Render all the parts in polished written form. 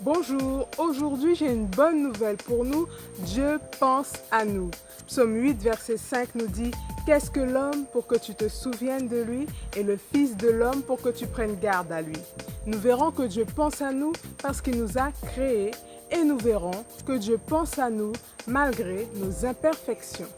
Bonjour, aujourd'hui j'ai une bonne nouvelle pour nous, Dieu pense à nous. Psaume 8, verset 5 nous dit « Qu'est-ce que l'homme pour que tu te souviennes de lui et le Fils de l'homme pour que tu prennes garde à lui ?» Nous verrons que Dieu pense à nous parce qu'il nous a créés et nous verrons que Dieu pense à nous malgré nos imperfections.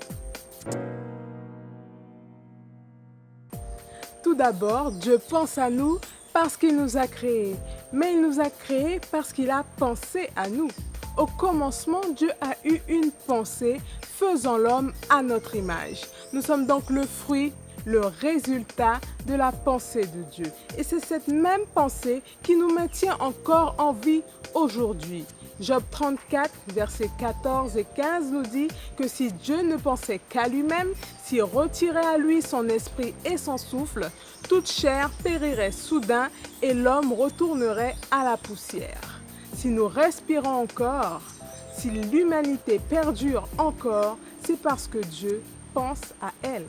Tout d'abord, Dieu pense à nous parce qu'il nous a créés, mais il nous a créés parce qu'il a pensé à nous. Au commencement, Dieu a eu une pensée faisant l'homme à notre image. Nous sommes donc le fruit, le résultat de la pensée de Dieu. Et c'est cette même pensée qui nous maintient encore en vie aujourd'hui. Job 34, versets 14 et 15 nous dit que si Dieu ne pensait qu'à lui-même, s'il retirait à lui son esprit et son souffle, toute chair périrait soudain et l'homme retournerait à la poussière. Si nous respirons encore, si l'humanité perdure encore, c'est parce que Dieu pense à elle.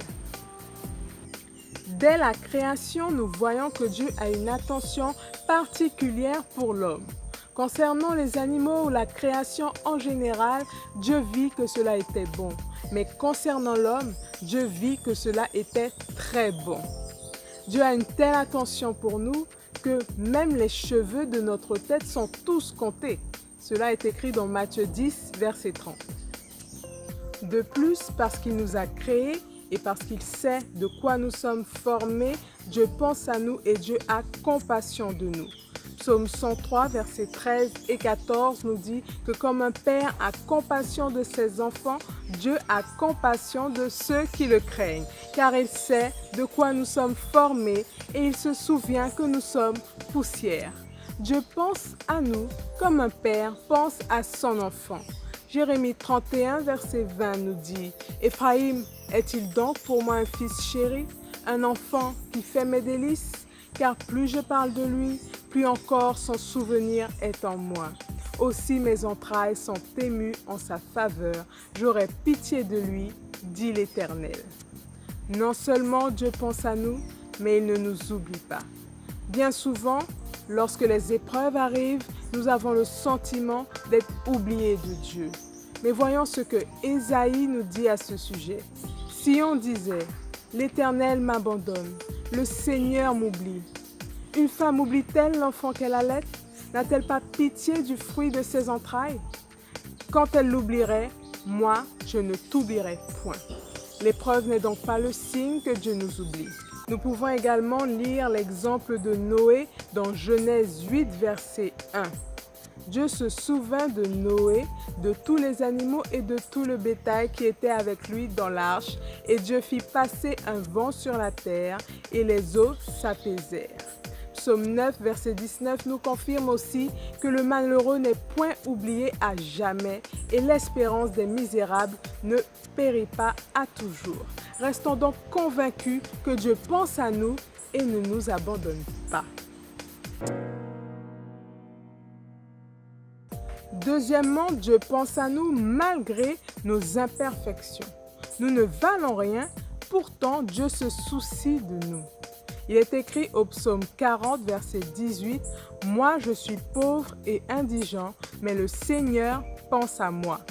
Dès la création, nous voyons que Dieu a une attention particulière pour l'homme. Concernant les animaux ou la création en général, Dieu vit que cela était bon. Mais concernant l'homme, Dieu vit que cela était très bon. Dieu a une telle attention pour nous que même les cheveux de notre tête sont tous comptés. Cela est écrit dans Matthieu 10, verset 30. De plus, parce qu'il nous a créés et parce qu'il sait de quoi nous sommes formés, Dieu pense à nous et Dieu a compassion de nous. Psaume 103, versets 13 et 14 nous dit que comme un père a compassion de ses enfants, Dieu a compassion de ceux qui le craignent, car il sait de quoi nous sommes formés et il se souvient que nous sommes poussière. Dieu pense à nous comme un père pense à son enfant. Jérémie 31, verset 20 nous dit « Éphraïm est-il donc pour moi un fils chéri, un enfant qui fait mes délices? Car plus je parle de lui, plus encore son souvenir est en moi. Aussi mes entrailles sont émues en sa faveur. J'aurai pitié de lui, dit l'Éternel. » Non seulement Dieu pense à nous, mais il ne nous oublie pas. Bien souvent, lorsque les épreuves arrivent, nous avons le sentiment d'être oubliés de Dieu. Mais voyons ce que Ésaïe nous dit à ce sujet. Si on disait « L'Éternel m'abandonne, le Seigneur m'oublie. Une femme oublie-t-elle l'enfant qu'elle allait? N'a-t-elle pas pitié du fruit de ses entrailles? Quand elle l'oublierait, moi, je ne t'oublierai point. » L'épreuve n'est donc pas le signe que Dieu nous oublie. Nous pouvons également lire l'exemple de Noé dans Genèse 8, verset 1. Dieu se souvint de Noé, de tous les animaux et de tout le bétail qui était avec lui dans l'arche, et Dieu fit passer un vent sur la terre, et les eaux s'apaisèrent. Psaume 9, verset 19 nous confirme aussi que le malheureux n'est point oublié à jamais, et l'espérance des misérables ne périt pas à toujours. Restons donc convaincus que Dieu pense à nous et ne nous abandonne pas. Deuxièmement, Dieu pense à nous malgré nos imperfections. Nous ne valons rien, pourtant Dieu se soucie de nous. Il est écrit au psaume 40, verset 18, « Moi je suis pauvre et indigent, mais le Seigneur pense à moi. »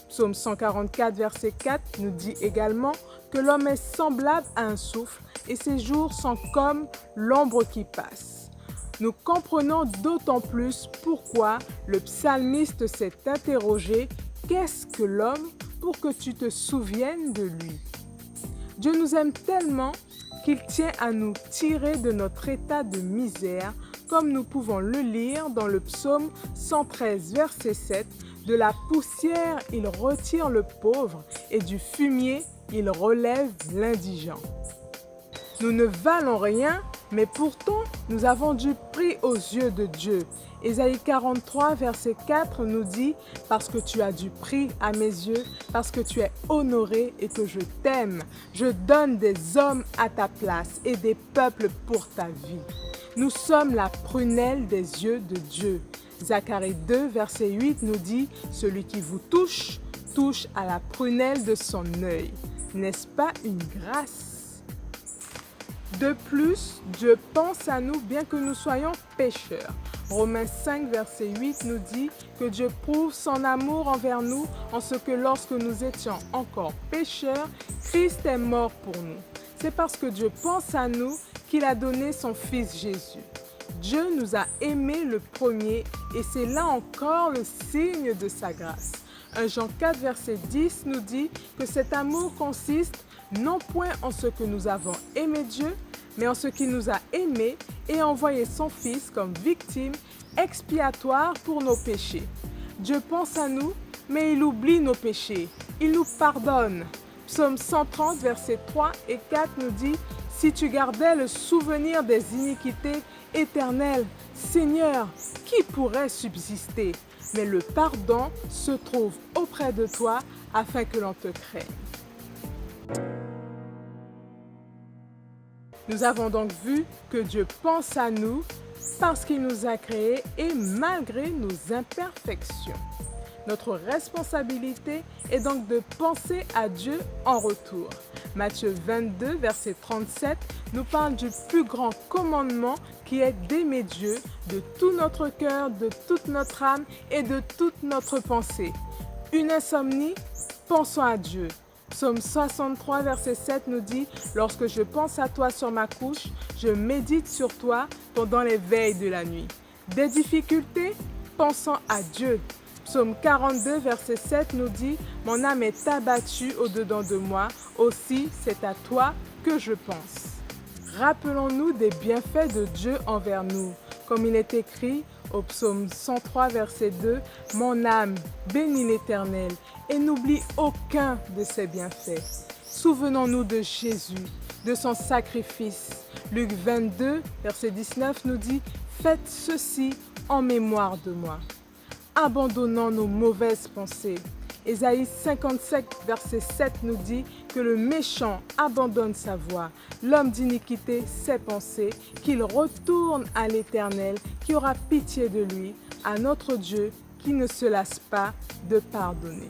Psaume 144, verset 4 nous dit également que l'homme est semblable à un souffle et ses jours sont comme l'ombre qui passe. Nous comprenons d'autant plus pourquoi le psalmiste s'est interrogé « Qu'est-ce que l'homme pour que tu te souviennes de lui ?» Dieu nous aime tellement qu'il tient à nous tirer de notre état de misère, comme nous pouvons le lire dans le psaume 113, verset 7. « De la poussière, il retire le pauvre, et du fumier, il relève l'indigent. » Nous ne valons rien, mais pourtant, nous avons du prix aux yeux de Dieu. Ésaïe 43, verset 4 nous dit « Parce que tu as du prix à mes yeux, parce que tu es honoré et que je t'aime, je donne des hommes à ta place et des peuples pour ta vie. » Nous sommes la prunelle des yeux de Dieu. Zacharie 2, verset 8 nous dit « Celui qui vous touche, touche à la prunelle de son œil. » N'est-ce pas une grâce? De plus, Dieu pense à nous bien que nous soyons pécheurs. Romains 5, verset 8 nous dit que Dieu prouve son amour envers nous en ce que lorsque nous étions encore pécheurs, Christ est mort pour nous. C'est parce que Dieu pense à nous qu'il a donné son Fils Jésus. Dieu nous a aimés le premier et c'est là encore le signe de sa grâce. 1 Jean 4, verset 10 nous dit que cet amour consiste non point en ce que nous avons aimé Dieu, mais en ce qu'il nous a aimés et envoyé son Fils comme victime expiatoire pour nos péchés. Dieu pense à nous, mais il oublie nos péchés. Il nous pardonne. Psaume 130, versets 3 et 4 nous dit « Si tu gardais le souvenir des iniquités éternelles, Seigneur, qui pourrait subsister? Mais le pardon se trouve auprès de toi afin que l'on te craigne. » Nous avons donc vu que Dieu pense à nous parce qu'il nous a créés et malgré nos imperfections. Notre responsabilité est donc de penser à Dieu en retour. Matthieu 22, verset 37, nous parle du plus grand commandement qui est d'aimer Dieu de tout notre cœur, de toute notre âme et de toute notre pensée. Une insomnie, pensons à Dieu. Psaume 63, verset 7 nous dit « Lorsque je pense à toi sur ma couche, je médite sur toi pendant les veilles de la nuit. » Des difficultés, pensons à Dieu. Psaume 42, verset 7 nous dit « Mon âme est abattue au-dedans de moi, aussi c'est à toi que je pense. » Rappelons-nous des bienfaits de Dieu envers nous. Comme il est écrit au psaume 103, verset 2, « Mon âme bénit l'Éternel et n'oublie aucun de ses bienfaits. » Souvenons-nous de Jésus, de son sacrifice. Luc 22, verset 19 nous dit « Faites ceci en mémoire de moi. » Abandonnons nos mauvaises pensées. Ésaïe 57, verset 7 nous dit que le méchant abandonne sa voie, l'homme d'iniquité ses pensées, qu'il retourne à l'Éternel, qui aura pitié de lui, à notre Dieu qui ne se lasse pas de pardonner.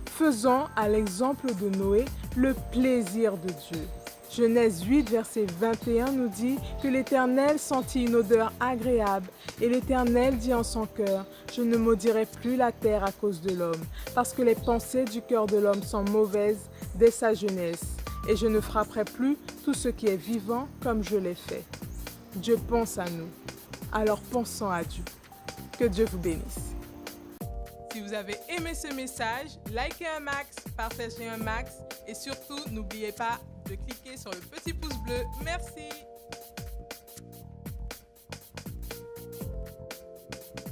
Faisons, à l'exemple de Noé, le plaisir de Dieu. Genèse 8, verset 21 nous dit que l'Éternel sentit une odeur agréable et l'Éternel dit en son cœur « Je ne maudirai plus la terre à cause de l'homme, parce que les pensées du cœur de l'homme sont mauvaises dès sa jeunesse, et je ne frapperai plus tout ce qui est vivant comme je l'ai fait. » Dieu pense à nous, alors pensons à Dieu. Que Dieu vous bénisse. Si vous avez aimé ce message, likez un max, partagez un max et surtout n'oubliez pas de cliquer sur le petit pouce bleu. Merci.